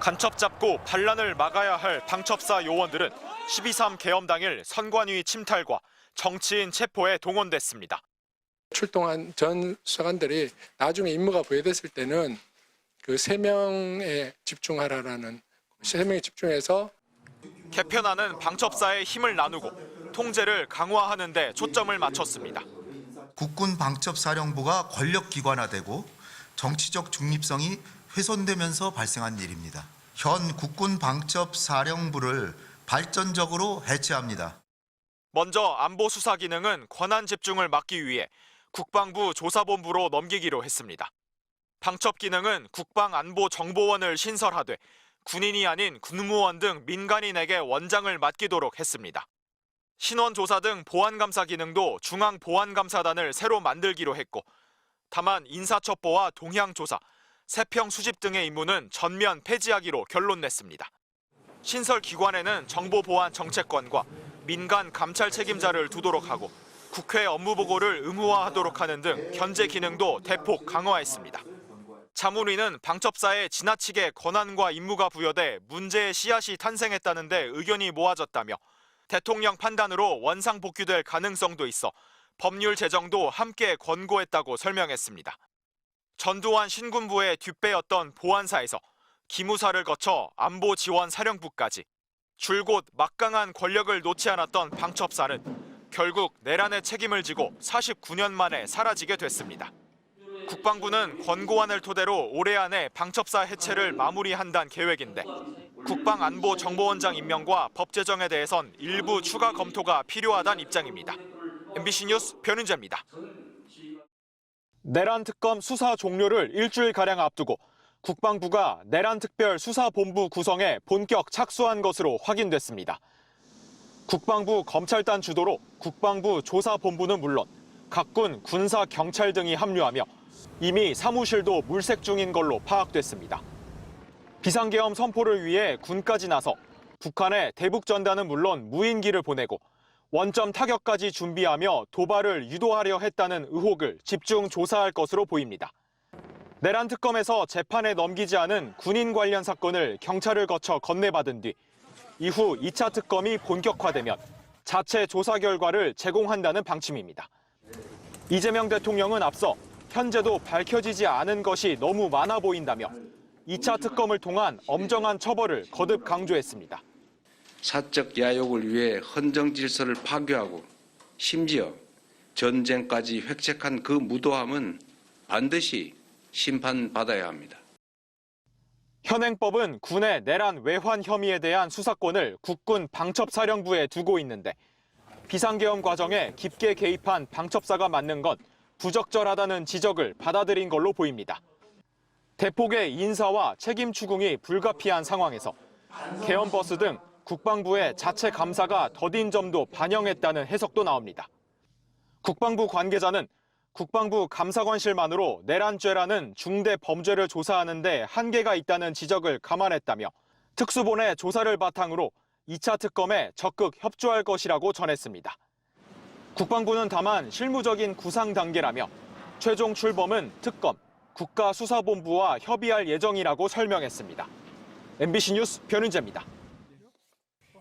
간첩 잡고 반란을 막아야 할 방첩사 요원들은 12.3 계엄 당일 선관위 침탈과 정치인 체포에 동원됐습니다. 출동한 전 수사관들이 나중에 임무가 부여됐을 때는 그 3명에 집중하라라는 3명에 집중해서 개편안은 방첩사의 힘을 나누고 통제를 강화하는 데 초점을 맞췄습니다. 국군 방첩사령부가 권력 기관화되고 정치적 중립성이 훼손되면서 발생한 일입니다. 현 국군 방첩사령부를 발전적으로 해체합니다. 먼저 안보 수사 기능은 권한 집중을 막기 위해 국방부 조사본부로 넘기기로 했습니다. 방첩 기능은 국방안보정보원을 신설하되 군인이 아닌 군무원 등 민간인에게 원장을 맡기도록 했습니다. 신원조사 등 보안감사 기능도 중앙보안감사단을 새로 만들기로 했고, 다만 인사첩보와 동향조사, 세평 수집 등의 임무는 전면 폐지하기로 결론냈습니다. 신설 기관에는 정보보안정책관과 민간 감찰 책임자를 두도록 하고 국회 업무보고를 의무화하도록 하는 등 견제 기능도 대폭 강화했습니다. 자문위는 방첩사에 지나치게 권한과 임무가 부여돼 문제의 씨앗이 탄생했다는 데 의견이 모아졌다며 대통령 판단으로 원상복귀될 가능성도 있어 법률 제정도 함께 권고했다고 설명했습니다. 전두환 신군부의 뒷배였던 보안사에서 기무사를 거쳐 안보지원사령부까지 줄곧 막강한 권력을 놓지 않았던 방첩사는 결국 내란의 책임을 지고 49년 만에 사라지게 됐습니다. 국방부는 권고안을 토대로 올해 안에 방첩사 해체를 마무리한다는 계획인데 국방안보정보원장 임명과 법 제정에 대해선 일부 추가 검토가 필요하다는 입장입니다. MBC 뉴스 변은재입니다. 내란 특검 수사 종료를 일주일가량 앞두고 국방부가 내란특별수사본부 구성에 본격 착수한 것으로 확인됐습니다. 국방부 검찰단 주도로 국방부 조사본부는 물론 각군 군사 경찰 등이 합류하며 이미 사무실도 물색 중인 걸로 파악됐습니다. 비상계엄 선포를 위해 군까지 나서 북한에 대북전단은 물론 무인기를 보내고 원점 타격까지 준비하며 도발을 유도하려 했다는 의혹을 집중 조사할 것으로 보입니다. 내란 특검에서 재판에 넘기지 않은 군인 관련 사건을 경찰을 거쳐 건네받은 뒤 이후 2차 특검이 본격화되면 자체 조사 결과를 제공한다는 방침입니다. 이재명 대통령은 앞서 현재도 밝혀지지 않은 것이 너무 많아 보인다며 2차 특검을 통한 엄정한 처벌을 거듭 강조했습니다. 사적 야욕을 위해 헌정 질서를 파괴하고 심지어 전쟁까지 획책한 그 무도함은 반드시 심판받아야 합니다. 현행법은 군의 내란 외환 혐의에 대한 수사권을 국군 방첩사령부에 두고 있는데 비상계엄 과정에 깊게 개입한 방첩사가 맡는 건 부적절하다는 지적을 받아들인 걸로 보입니다. 대폭의 인사와 책임 추궁이 불가피한 상황에서 계엄버스 등 국방부의 자체 감사가 더딘 점도 반영했다는 해석도 나옵니다. 국방부 관계자는 국방부 감사관실만으로 내란죄라는 중대 범죄를 조사하는 데 한계가 있다는 지적을 감안했다며 특수본의 조사를 바탕으로 2차 특검에 적극 협조할 것이라고 전했습니다. 국방부는 다만 실무적인 구상 단계라며 최종 출범은 특검, 국가수사본부와 협의할 예정이라고 설명했습니다. MBC 뉴스 변은재입니다.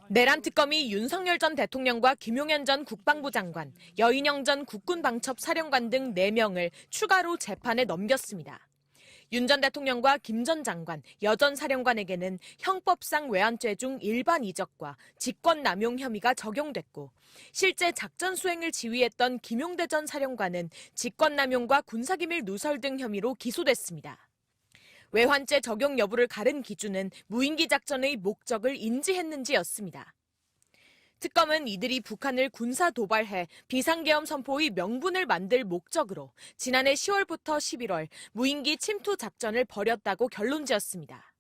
내란 특검이 윤석열 전 대통령과 김용현 전 국방부 장관, 여인영 전 국군방첩사령관 등 4명을 추가로 재판에 넘겼습니다. 윤 전 대통령과 김 전 장관, 여 전 사령관에게는 형법상 외환죄 중 일반 이적과 직권남용 혐의가 적용됐고 실제 작전 수행을 지휘했던 김용대 전 사령관은 직권남용과 군사기밀 누설 등 혐의로 기소됐습니다. 외환죄 적용 여부를 가른 기준은 무인기 작전의 목적을 인지했는지였습니다. 특검은 이들이 북한을 군사 도발해 비상계엄 선포의 명분을 만들 목적으로 지난해 10월부터 11월 무인기 침투 작전을 벌였다고 결론지었습니다.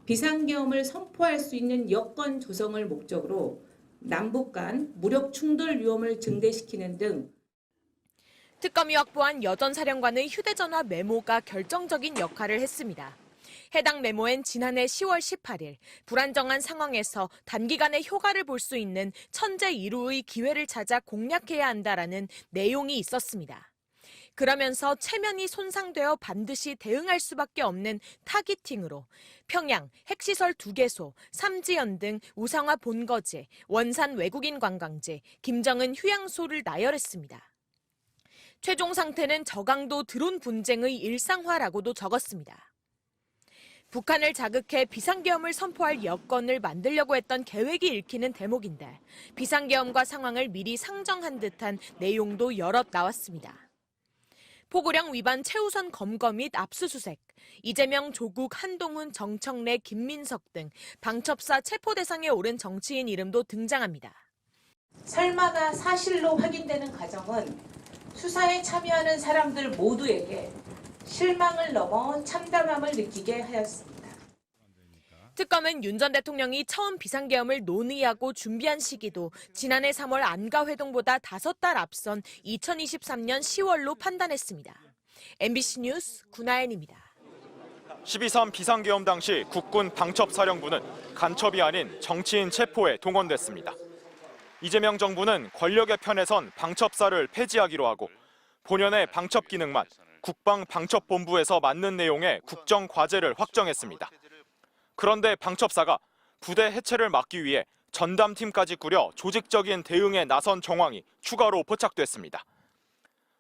비상계엄을 선포할 수 있는 여건 조성을 목적으로 남북 간 무력 충돌 위험을 증대시키는 등 특검이 확보한 여 전 사령관의 휴대전화 메모가 결정적인 역할을 했습니다. 해당 메모엔 지난해 10월 18일 불안정한 상황에서 단기간에 효과를 볼 수 있는 천재 1호의 기회를 찾아 공략해야 한다라는 내용이 있었습니다. 그러면서 체면이 손상되어 반드시 대응할 수밖에 없는 타깃팅으로 평양, 핵시설 2개소, 삼지연 등 우상화 본거지, 원산 외국인 관광지, 김정은 휴양소를 나열했습니다. 최종 상태는 저강도 드론 분쟁의 일상화라고도 적었습니다. 북한을 자극해 비상계엄을 선포할 여건을 만들려고 했던 계획이 읽히는 대목인데 비상계엄과 상황을 미리 상정한 듯한 내용도 여럿 나왔습니다. 포고령 위반 최우선 검거 및 압수수색, 이재명, 조국, 한동훈, 정청래, 김민석 등 방첩사 체포 대상에 오른 정치인 이름도 등장합니다. 설마가 사실로 확인되는 과정은 수사에 참여하는 사람들 모두에게 실망을 넘어 참담함을 느끼게 하였습니다. 특검은 윤 전 대통령이 처음 비상계엄을 논의하고 준비한 시기도 지난해 3월 안가회동보다 5달 앞선 2023년 10월로 판단했습니다. MBC 뉴스 구나연입니다. 12.3 비상계엄 당시 국군 방첩사령부는 간첩이 아닌 정치인 체포에 동원됐습니다. 이재명 정부는 권력의 편에 선 방첩사를 폐지하기로 하고 본연의 방첩 기능만 국방방첩본부에서 맡는 내용의 국정과제를 확정했습니다. 그런데 방첩사가 부대 해체를 막기 위해 전담팀까지 꾸려 조직적인 대응에 나선 정황이 추가로 포착됐습니다.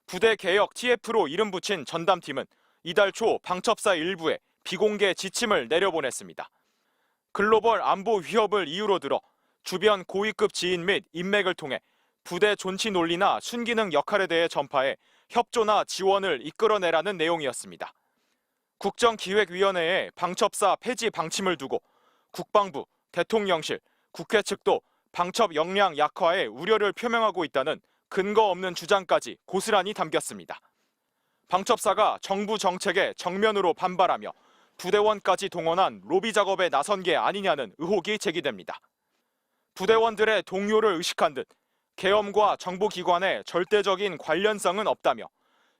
부대 개혁 TF로 이름 붙인 전담팀은 이달 초 방첩사 일부에 비공개 지침을 내려보냈습니다. 글로벌 안보 위협을 이유로 들어 주변 고위급 지인 및 인맥을 통해 부대 존치 논리나 순기능 역할에 대해 전파해 협조나 지원을 이끌어내라는 내용이었습니다. 국정기획위원회에 방첩사 폐지 방침을 두고 국방부, 대통령실, 국회 측도 방첩 역량 약화에 우려를 표명하고 있다는 근거 없는 주장까지 고스란히 담겼습니다. 방첩사가 정부 정책에 정면으로 반발하며 부대원까지 동원한 로비 작업에 나선 게 아니냐는 의혹이 제기됩니다. 부대원들의 동요를 의식한 듯 계엄과 정보기관의 절대적인 관련성은 없다며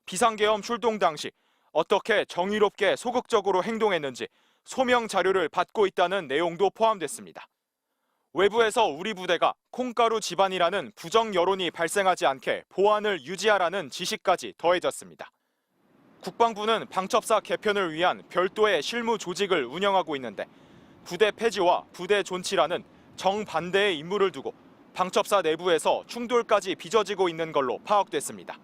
비상계엄 출동 당시 어떻게 정의롭게 소극적으로 행동했는지 소명 자료를 받고 있다는 내용도 포함됐습니다. 외부에서 우리 부대가 콩가루 집안이라는 부정 여론이 발생하지 않게 보안을 유지하라는 지시까지 더해졌습니다. 국방부는 방첩사 개편을 위한 별도의 실무 조직을 운영하고 있는데 부대 폐지와 부대 존치라는 정반대의 임무를 두고 방첩사 내부에서 충돌까지 빚어지고 있는 걸로 파악됐습니다.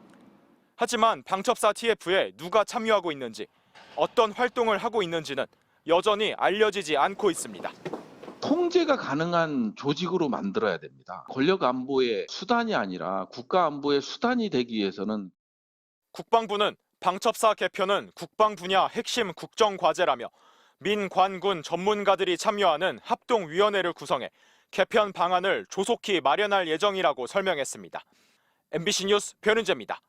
하지만 방첩사 TF에 누가 참여하고 있는지, 어떤 활동을 하고 있는지는 여전히 알려지지 않고 있습니다. 통제가 가능한 조직으로 만들어야 됩니다. 권력 안보의 수단이 아니라 국가 안보의 수단이 되기 위해서는 국방부는 방첩사 개편은 국방 분야 핵심 국정과제라며 민관군 전문가들이 참여하는 합동위원회를 구성해 개편 방안을 조속히 마련할 예정이라고 설명했습니다. MBC 뉴스 변은재입니다.